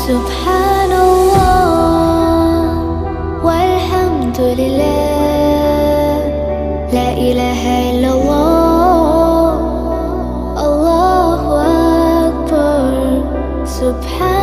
سبحان الله والحمد لله، لا إله إلا الله، الله أكبر. سبحان